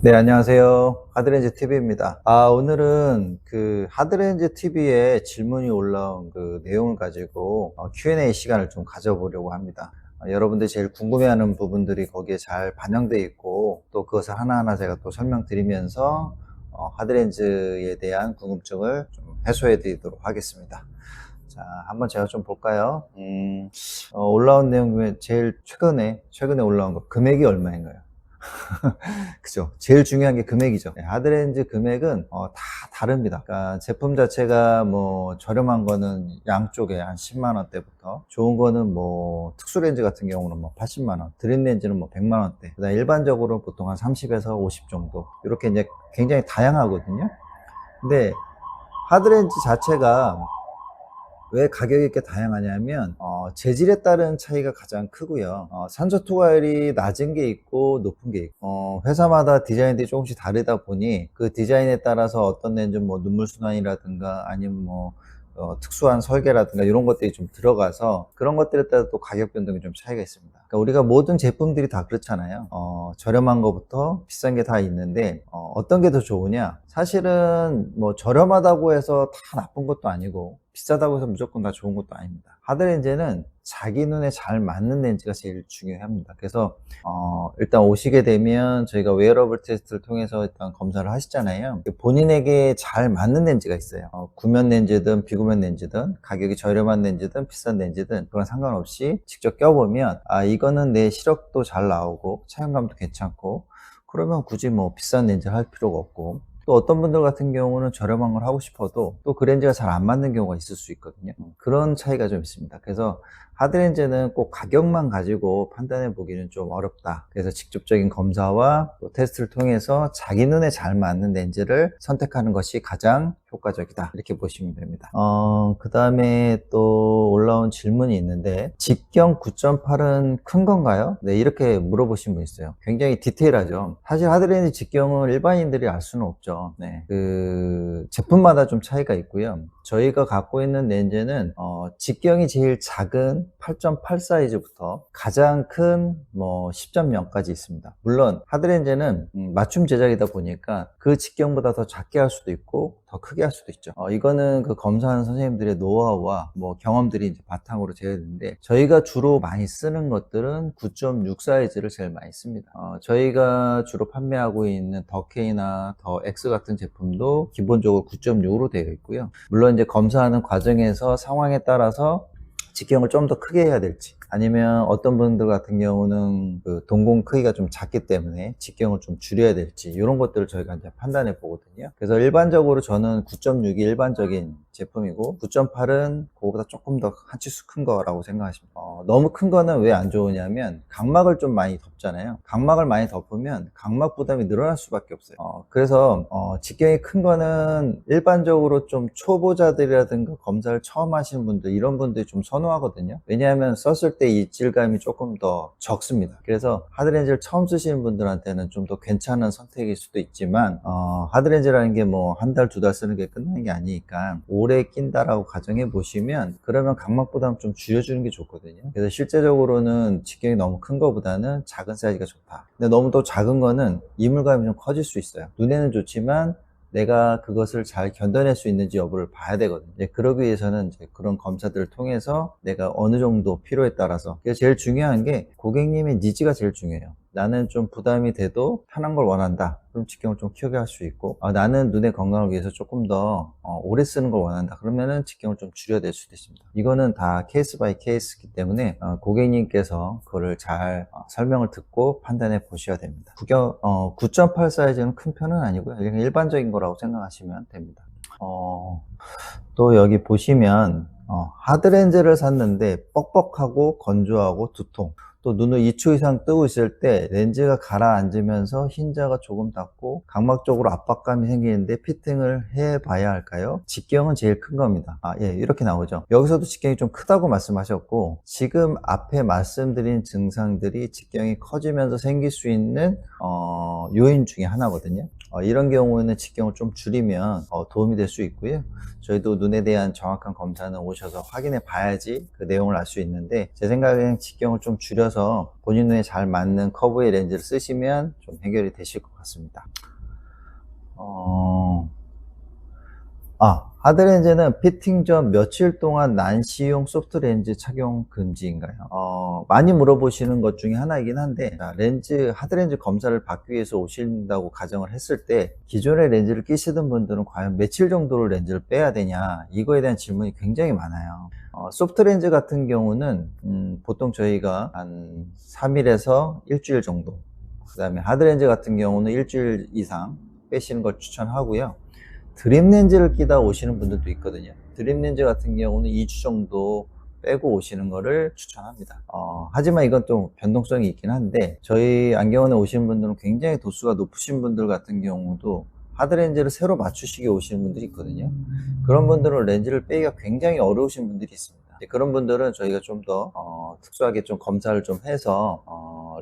네, 안녕하세요. 하드렌즈 TV입니다. 오늘은 그 하드렌즈 TV에 질문이 올라온 그 내용을 가지고 Q&A 시간을 좀 가져보려고 합니다. 여러분들이 제일 궁금해하는 부분들이 거기에 잘 반영되어 있고, 또 그것을 하나하나 제가 또 설명드리면서 하드렌즈에 대한 궁금증을 좀 해소해 드리도록 하겠습니다. 자, 한번 제가 좀 볼까요? 올라온 내용 중에 제일 최근에 올라온 거, 금액이 얼마인가요? 그죠. 제일 중요한 게 금액이죠. 하드렌즈 금액은 다 다릅니다. 그러니까 제품 자체가 뭐 저렴한 거는 양쪽에 한 10만 원대부터, 좋은 거는 뭐 특수 렌즈 같은 경우는 뭐 80만 원, 드림 렌즈는 뭐 100만 원대, 그다음 일반적으로 보통 한 30에서 50 정도, 이렇게 이제 굉장히 다양하거든요. 근데 하드렌즈 자체가 왜 가격이 이렇게 다양하냐면 재질에 따른 차이가 가장 크고요. 산소 투과율이 낮은 게 있고 높은 게 있고, 회사마다 디자인들이 조금씩 다르다 보니 그 디자인에 따라서 어떤 렌즈 뭐 눈물 순환이라든가 아니면 뭐 특수한 설계라든가 이런 것들이 좀 들어가서 그런 것들에 따라 또 가격 변동이 좀 차이가 있습니다. 그러니까 우리가 모든 제품들이 다 그렇잖아요. 저렴한 것부터 비싼 게 다 있는데 어떤 게 더 좋으냐? 사실은 뭐 저렴하다고 해서 다 나쁜 것도 아니고 비싸다고 해서 무조건 다 좋은 것도 아닙니다. 하드렌즈는 자기 눈에 잘 맞는 렌즈가 제일 중요합니다. 그래서 일단 오시게 되면 저희가 웨어러블 테스트를 통해서 일단 검사를 하시잖아요. 본인에게 잘 맞는 렌즈가 있어요. 구면 렌즈든 비구면 렌즈든 가격이 저렴한 렌즈든 비싼 렌즈든 그런 상관없이 직접 껴보면 이거는 내 시력도 잘 나오고 차용감도 괜찮고, 그러면 굳이 뭐 비싼 렌즈를 할 필요가 없고, 또 어떤 분들 같은 경우는 저렴한 걸 하고 싶어도 또 그 렌즈가 잘 안 맞는 경우가 있을 수 있거든요. 그런 차이가 좀 있습니다. 그래서 하드렌즈는 꼭 가격만 가지고 판단해 보기는 좀 어렵다. 그래서 직접적인 검사와 또 테스트를 통해서 자기 눈에 잘 맞는 렌즈를 선택하는 것이 가장 효과적이다, 이렇게 보시면 됩니다. 그 다음에 또 올라온 질문이 있는데, 직경 9.8은 큰 건가요? 네, 이렇게 물어보신 분 있어요. 굉장히 디테일하죠. 사실 하드렌즈 직경을 일반인들이 알 수는 없죠. 네, 그 제품마다 좀 차이가 있고요. 저희가 갖고 있는 렌즈는 직경이 제일 작은 8.8 사이즈부터 가장 큰 뭐 10.0까지 있습니다. 물론 하드렌즈는 맞춤 제작이다 보니까 그 직경보다 더 작게 할 수도 있고 더 크게 할 수도 있죠. 이거는 그 검사하는 선생님들의 노하우와 뭐 경험들이 이제 바탕으로 되어있는데, 저희가 주로 많이 쓰는 것들은 9.6 사이즈를 제일 많이 씁니다. 저희가 주로 판매하고 있는 더 K나 더 X 같은 제품도 기본적으로 9.6으로 되어 있고요. 물론 이제 검사하는 과정에서 상황에 따라서 직경을 좀 더 크게 해야 될지, 아니면 어떤 분들 같은 경우는 그 동공 크기가 좀 작기 때문에 직경을 좀 줄여야 될지, 이런 것들을 저희가 이제 판단해 보거든요. 그래서 일반적으로 저는 9.6이 일반적인 제품이고 9.8은 그거보다 조금 더 한 치수 큰 거라고 생각하시면 돼요. 너무 큰 거는 왜 안 좋으냐면 각막을 좀 많이 덮잖아요. 각막을 많이 덮으면 각막 부담이 늘어날 수밖에 없어요. 그래서 직경이 큰 거는 일반적으로 좀 초보자들이라든가 검사를 처음 하시는 분들, 이런 분들이 좀 선호하거든요. 왜냐하면 썼을 때 이 질감이 조금 더 적습니다. 그래서 하드렌즈를 처음 쓰시는 분들한테는 좀 더 괜찮은 선택일 수도 있지만, 하드렌즈라는 게 뭐 한 달, 두 달 쓰는 게 끝나는 게 아니니까 오래 낀다라고 가정해 보시면, 그러면 각막 부담 좀 줄여주는 게 좋거든요. 그래서 실제적으로는 직경이 너무 큰 거보다는 작은 사이즈가 좋다. 근데 너무 또 작은 거는 이물감이 좀 커질 수 있어요. 눈에는 좋지만 내가 그것을 잘 견뎌낼 수 있는지 여부를 봐야 되거든요. 그러기 위해서는 이제 그런 검사들을 통해서 내가 어느 정도 필요에 따라서, 그래서 제일 중요한 게 고객님의 니즈가 제일 중요해요. 나는 좀 부담이 돼도 편한 걸 원한다. 그럼 직경을 좀 키우게 할 수 있고, 나는 눈의 건강을 위해서 조금 더 오래 쓰는 걸 원한다. 그러면은 직경을 좀 줄여야 될 수도 있습니다. 이거는 다 케이스 바이 케이스이기 때문에 고객님께서 그거를 잘 설명을 듣고 판단해 보셔야 됩니다. 9.8 사이즈는 큰 편은 아니고요. 그냥 일반적인 거라고 생각하시면 됩니다. 또 여기 보시면 하드렌즈를 샀는데 뻑뻑하고 건조하고 두통, 또 눈을 2초 이상 뜨고 있을 때 렌즈가 가라앉으면서 흰자가 조금 닿고 각막 쪽으로 압박감이 생기는데 피팅을 해봐야 할까요? 직경은 제일 큰 겁니다. 예, 이렇게 나오죠. 여기서도 직경이 좀 크다고 말씀하셨고, 지금 앞에 말씀드린 증상들이 직경이 커지면서 생길 수 있는 요인 중에 하나거든요. 이런 경우에는 직경을 좀 줄이면 도움이 될 수 있고요. 저희도 눈에 대한 정확한 검사는 오셔서 확인해 봐야지 그 내용을 알 수 있는데, 제 생각엔 직경을 좀 줄여서 본인 눈에 잘 맞는 커브의 렌즈를 쓰시면 좀 해결이 되실 것 같습니다. 하드렌즈는 피팅 전 며칠 동안 난시용 소프트렌즈 착용 금지인가요? 많이 물어보시는 것 중에 하나이긴 한데, 하드렌즈 검사를 받기 위해서 오신다고 가정을 했을 때, 기존의 렌즈를 끼시던 분들은 과연 며칠 정도로 렌즈를 빼야 되냐, 이거에 대한 질문이 굉장히 많아요. 소프트렌즈 같은 경우는 보통 저희가 한 3일에서 일주일 정도, 그 다음에 하드렌즈 같은 경우는 일주일 이상 빼시는 걸 추천하고요. 드림 렌즈를 끼다 오시는 분들도 있거든요. 드림 렌즈 같은 경우는 2주 정도 빼고 오시는 거를 추천합니다. 하지만 이건 좀 변동성이 있긴 한데, 저희 안경원에 오시는 분들은 굉장히 도수가 높으신 분들 같은 경우도 하드렌즈를 새로 맞추시게 오시는 분들이 있거든요. 그런 분들은 렌즈를 빼기가 굉장히 어려우신 분들이 있습니다. 그런 분들은 저희가 좀 더 특수하게 좀 검사를 좀 해서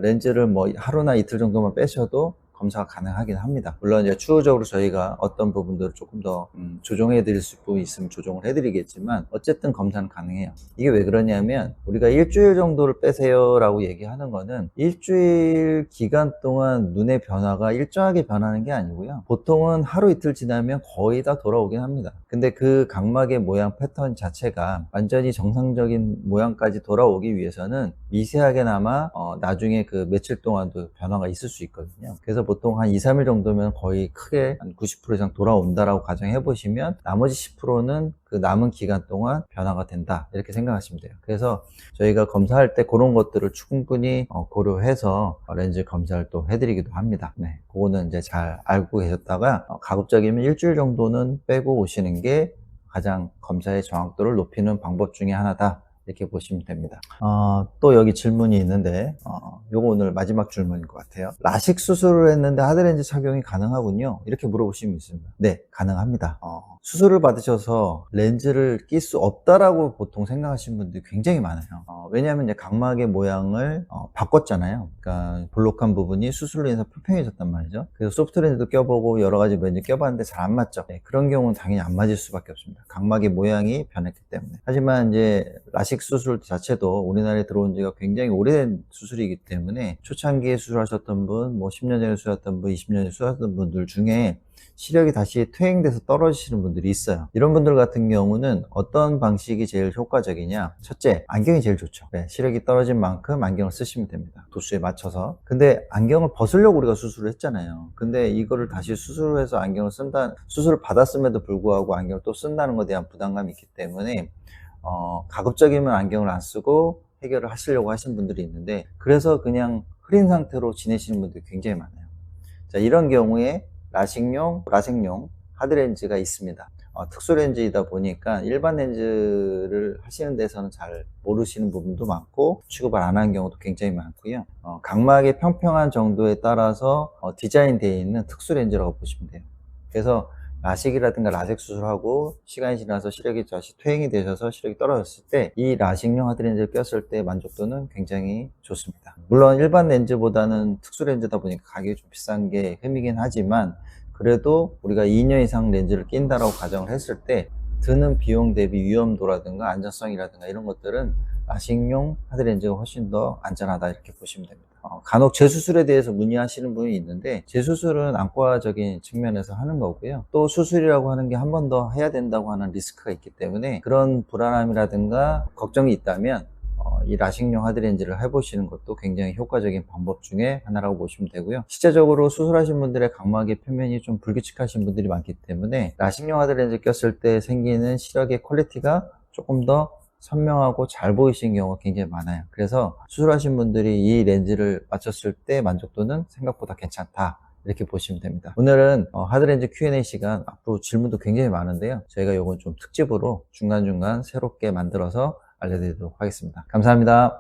렌즈를 뭐 하루나 이틀 정도만 빼셔도 검사가 가능하긴 합니다. 물론 이제 추후적으로 저희가 어떤 부분들을 조금 더 조정해 드릴 수 부분이 있으면 조정을 해 드리겠지만, 어쨌든 검사는 가능해요. 이게 왜 그러냐면, 우리가 일주일 정도를 빼세요 라고 얘기하는 거는 일주일 기간 동안 눈의 변화가 일정하게 변하는 게 아니고요, 보통은 하루 이틀 지나면 거의 다 돌아오긴 합니다. 근데 그 각막의 모양 패턴 자체가 완전히 정상적인 모양까지 돌아오기 위해서는 미세하게나마 나중에 그 며칠 동안도 변화가 있을 수 있거든요. 그래서 보통 한 2, 3일 정도면 거의 크게 한 90% 이상 돌아온다라고 가정해 보시면, 나머지 10%는 그 남은 기간 동안 변화가 된다, 이렇게 생각하시면 돼요. 그래서 저희가 검사할 때 그런 것들을 충분히 고려해서 렌즈 검사를 또 해드리기도 합니다. 네, 그거는 이제 잘 알고 계셨다가 가급적이면 일주일 정도는 빼고 오시는 게 가장 검사의 정확도를 높이는 방법 중에 하나다, 이렇게 보시면 됩니다. 또 여기 질문이 있는데, 요거 오늘 마지막 질문인 것 같아요. 라식 수술을 했는데 하드렌즈 착용이 가능하군요, 이렇게 물어보시면 있습니다. 네, 가능합니다. 수술을 받으셔서 렌즈를 낄 수 없다라고 보통 생각하시는 분들이 굉장히 많아요. 왜냐하면 이제 각막의 모양을 바꿨잖아요. 그러니까 볼록한 부분이 수술로 인해서 평평해졌단 말이죠. 그래서 소프트 렌즈도 껴보고 여러 가지 렌즈 껴봤는데 잘 안 맞죠. 네, 그런 경우는 당연히 안 맞을 수밖에 없습니다. 각막의 모양이 변했기 때문에. 하지만 이제 라식 수술 자체도 우리나라에 들어온 지가 굉장히 오래된 수술이기 때문에, 초창기에 수술하셨던 분, 뭐 10년 전에 수술하셨던 분, 20년 전에 수술하셨던 분들 중에 시력이 다시 퇴행돼서 떨어지시는 분들이 있어요. 이런 분들 같은 경우는 어떤 방식이 제일 효과적이냐? 첫째, 안경이 제일 좋죠. 네, 시력이 떨어진 만큼 안경을 쓰시면 됩니다. 도수에 맞춰서. 근데 안경을 벗으려고 우리가 수술을 했잖아요. 근데 이거를 다시 수술을 해서 안경을 수술을 받았음에도 불구하고 안경을 또 쓴다는 것에 대한 부담감이 있기 때문에 가급적이면 안경을 안 쓰고 해결을 하시려고 하시는 분들이 있는데, 그래서 그냥 흐린 상태로 지내시는 분들이 굉장히 많아요. 자, 이런 경우에 라식용 하드렌즈가 있습니다. 특수 렌즈이다 보니까 일반 렌즈를 하시는 데서는 잘 모르시는 부분도 많고, 취급을 안 하는 경우도 굉장히 많고요. 각막의 평평한 정도에 따라서 디자인되어 있는 특수 렌즈라고 보시면 돼요. 그래서 라식이라든가 라섹 수술하고 시간이 지나서 시력이 다시 퇴행이 되셔서 시력이 떨어졌을 때, 이 라식용 하드렌즈를 꼈을 때 만족도는 굉장히 좋습니다. 물론 일반 렌즈보다는 특수 렌즈다 보니까 가격이 좀 비싼 게 흠이긴 하지만, 그래도 우리가 2년 이상 렌즈를 낀다라고 가정을 했을 때 드는 비용 대비 위험도라든가 안전성이라든가 이런 것들은 라식용 하드렌즈가 훨씬 더 안전하다, 이렇게 보시면 됩니다. 간혹 재수술에 대해서 문의하시는 분이 있는데, 재수술은 안과적인 측면에서 하는 거고요. 또 수술이라고 하는 게 한 번 더 해야 된다고 하는 리스크가 있기 때문에, 그런 불안함이라든가 걱정이 있다면 이 라식용 하드렌즈를 해보시는 것도 굉장히 효과적인 방법 중에 하나라고 보시면 되고요. 실제적으로 수술하신 분들의 각막의 표면이 좀 불규칙하신 분들이 많기 때문에, 라식용 하드렌즈 꼈을 때 생기는 시력의 퀄리티가 조금 더 선명하고 잘 보이시는 경우가 굉장히 많아요. 그래서 수술하신 분들이 이 렌즈를 맞췄을 때 만족도는 생각보다 괜찮다, 이렇게 보시면 됩니다. 오늘은 하드렌즈 Q&A 시간, 앞으로 질문도 굉장히 많은데요, 저희가 요건 좀 특집으로 중간중간 새롭게 만들어서 알려드리도록 하겠습니다. 감사합니다.